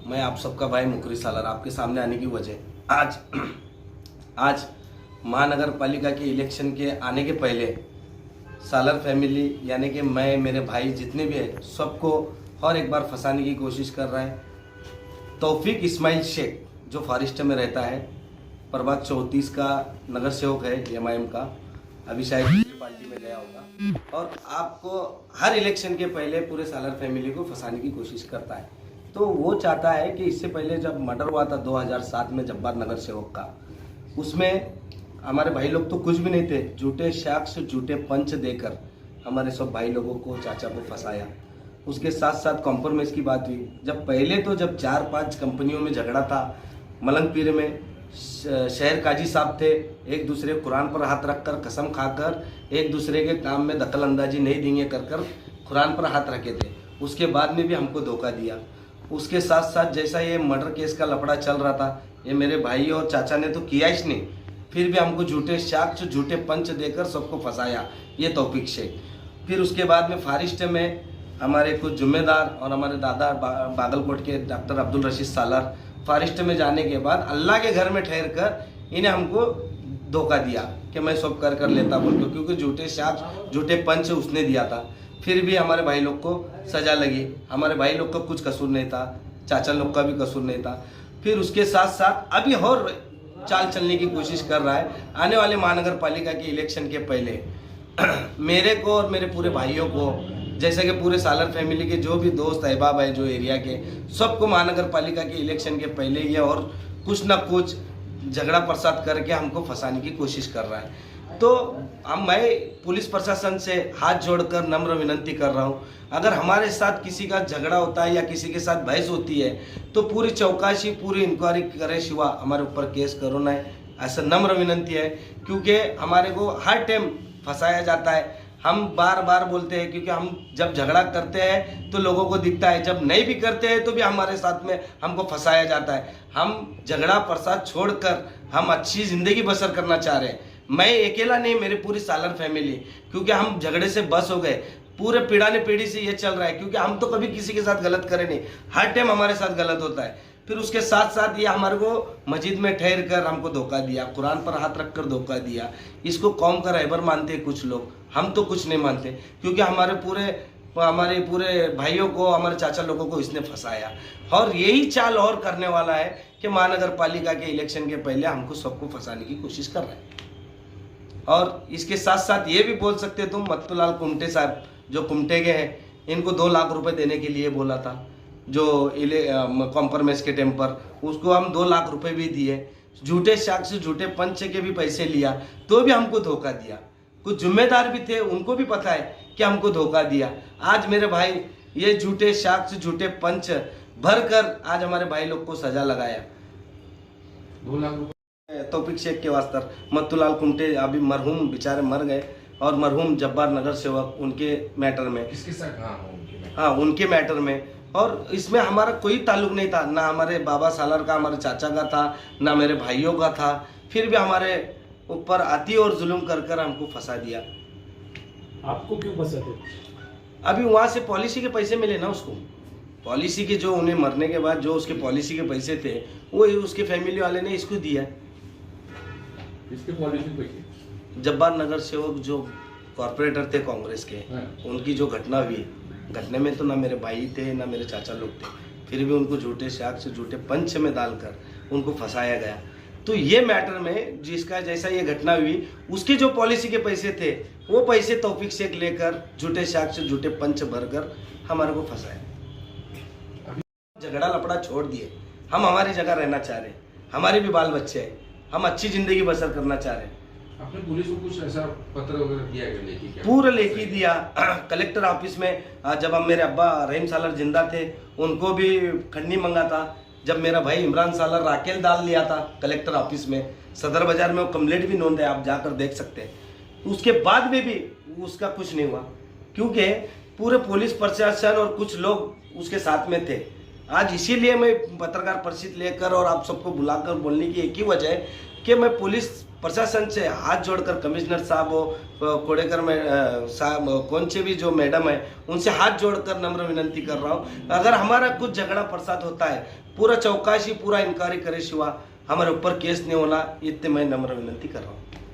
मैं आप सबका भाई मुकरी सालार आपके सामने आने की वजह आज महानगर पालिका के इलेक्शन के आने के पहले सालार फैमिली यानी कि मैं मेरे भाई जितने भी हैं सबको और एक बार फंसाने की कोशिश कर रहा है। तौफीक इस्माइल शेख जो फॉरेस्ट में रहता है, प्रभाग 34 का नगर सेवक है एमआईएम का, अभी शायद दूसरी पार्टी में गया होगा और आपको हर इलेक्शन के पहले पूरे सालार फैमिली को फंसाने की कोशिश करता है। तो वो चाहता है कि इससे पहले जब मर्डर हुआ था 2007 में जब्बार नगर सेवक का, उसमें हमारे भाई लोग तो कुछ भी नहीं थे, झूठे साक्ष्य झूठे पंच देकर हमारे सब भाई लोगों को चाचा को फंसाया। उसके साथ साथ कॉम्प्रोमाइज़ की बात हुई। जब 4-5 कंपनियों में झगड़ा था, मलंगपीर में शहर काजी साहब थे, एक दूसरे कुरान पर हाथ रखकर कसम खाकर एक दूसरे के काम में दखल अंदाजी नहीं देंगे कर कुरान पर हाथ रखे थे। उसके बाद में भी हमको धोखा दिया। उसके साथ साथ जैसा ये मर्डर केस का लफड़ा चल रहा था, ये मेरे भाई और चाचा ने तो किया ही नहीं, फिर भी हमको झूठे साक्ष्य झूठे पंच देकर सबको फंसाया ये तौफीक शेख। फिर उसके बाद में फॉरेस्ट में हमारे कुछ जिम्मेदार और हमारे दादा बागलकोट के डॉक्टर अब्दुल रशीद सालार फॉरेस्ट में जाने के बाद अल्लाह के घर में ठहर कर इन्हें हमको धोखा दिया कि मैं सब कर लेता बोल के, क्योंकि झूठे साक्ष्य झूठे पंच उसने दिया था। फिर भी हमारे भाई लोग को सजा लगी। हमारे भाई लोग का कुछ कसूर नहीं था, चाचा लोग का भी कसूर नहीं था। फिर उसके साथ साथ अभी और चाल चलने की कोशिश कर रहा है। आने वाले महानगर पालिका के इलेक्शन के पहले मेरे को और मेरे पूरे भाइयों को, जैसे कि पूरे सालार फैमिली के जो भी दोस्त अहबाब है जो एरिया के, सबको महानगर पालिका के इलेक्शन के पहले ये और कुछ ना कुछ झगड़ा प्रसाद करके हमको फंसाने की कोशिश कर रहा है। तो मैं पुलिस प्रशासन से हाथ जोड़कर नम्र विनती कर रहा हूँ, अगर हमारे साथ किसी का झगड़ा होता है या किसी के साथ बहस होती है तो पूरी चौकसी पूरी इंक्वायरी करे सिवा हमारे ऊपर केस करो ना, ऐसा नम्र विनंती है। क्योंकि हमारे को हर टाइम फंसाया जाता है। हम बार बार बोलते हैं क्योंकि हम जब झगड़ा करते हैं तो लोगों को दिखता है, जब नहीं भी करते हैं तो भी हमारे साथ में हमको फंसाया जाता है। हम झगड़ा प्रसाद छोड़कर हम अच्छी ज़िंदगी बसर करना चाह रहे हैं। मैं अकेला नहीं, मेरी पूरी सालार फैमिली, क्योंकि हम झगड़े से बस हो गए। पूरे पीढ़ी से ये चल रहा है, क्योंकि हम तो कभी किसी के साथ गलत करें नहीं, हर टाइम हमारे साथ गलत होता है। फिर उसके साथ साथ ये हमारे को मस्जिद में ठहर कर हमको धोखा दिया, कुरान पर हाथ रख कर धोखा दिया। इसको कौम का रहबर मानते हैं कुछ लोग, हम तो कुछ नहीं मानते, क्योंकि हमारे पूरे भाइयों को, हमारे चाचा लोगों को इसने फंसाया। और यही चाल और करने वाला है कि महानगर पालिका के इलेक्शन के पहले हमको सबको फंसाने की कोशिश कर रहे हैं। और इसके साथ साथ ये भी बोल सकते तुम, मत्तूलाल कुमटे साहब जो कुमटे के हैं, इनको 2 लाख रुपए देने के लिए बोला था जो कॉम्प्रोमाइज़ के टाइम पर, उसको हम 2 लाख रुपए भी दिए। झूठे साक्ष्य झूठे पंच के भी पैसे लिया तो भी हमको धोखा दिया। कुछ जिम्मेदार भी थे, उनको भी पता है कि हमको धोखा दिया। आज मेरे भाई ये झूठे साक्ष्य झूठे पंच भर कर आज हमारे भाई लोग को सजा लगाया। 2 लाख रुपए तौफीक शेख के वास्ते मत्तूलाल कुमटे अभी मरहूम बेचारे मर गए, और मरहूम जब्बार नगर सेवक उनके मैटर में, किसके साथ हाँ उनके मैटर में। और इसमें हमारा कोई ताल्लुक नहीं था, ना हमारे बाबा सालार का, हमारे चाचा का था, ना मेरे भाइयों का था। फिर भी हमारे ऊपर अति और जुल्म कर हमको फंसा दिया। आपको क्यों फंसाते? अभी वहाँ से पॉलिसी के पैसे मिले ना उसको, पॉलिसी के जो उन्हें मरने के बाद जो उसके पॉलिसी के पैसे थे वो उसके फैमिली वाले ने इसको दिया। इसके पॉलिसी पैसे जब्बार नगर सेवक जो कॉर्पोरेटर थे कांग्रेस के, उनकी जो घटना हुई, घटने में तो ना मेरे भाई थे ना मेरे चाचा लोग थे, फिर भी उनको झूठे साक्ष्य झूठे पंच में डालकर उनको फंसाया गया। तो ये मैटर में जिसका जैसा ये घटना हुई, उसके जो पॉलिसी के पैसे थे वो पैसे तौफीक शेख लेकर झूठे साक्ष्य झूठे पंच भरकर हमारे को फंसाया। झगड़ा लपड़ा छोड़ दिए, हम हमारी जगह रहना चाह रहे हैं, हमारे भी बाल बच्चे हैं, हम अच्छी जिंदगी बसर करना चाह रहे हैं। आपने पुलिस को कुछ ऐसा पत्र वगैरह दिया है लेखी? क्या पूरा लेखी दिया कलेक्टर ऑफिस में। जब हम मेरे अब्बा रहीम सालार जिंदा थे उनको भी खन्नी मंगा था। जब मेरा भाई इमरान सालार राकेल डाल लिया था कलेक्टर ऑफिस में, सदर बाजार में वो कंप्लेंट भी नोंद है, आप जाकर देख सकते हैं। उसके बाद में भी उसका कुछ नहीं हुआ, क्योंकि पूरे पुलिस प्रशासन और कुछ लोग उसके साथ में थे। आज इसीलिए मैं पत्रकार परिषद लेकर और आप सबको बुलाकर बोलने की एक ही वजह है कि मैं पुलिस प्रशासन से हाथ जोड़कर कमिश्नर साहब हो, कोडेकर में साहब, कौन से भी जो मैडम है, उनसे हाथ जोड़कर नम्र विनंती कर रहा हूँ, अगर हमारा कुछ झगड़ा प्रसाद होता है, पूरा चौकाशी, पूरा इंक्वायरी करे सिवा हमारे ऊपर केस नहीं होना, इतने मैं नम्र विनंती कर रहा हूँ।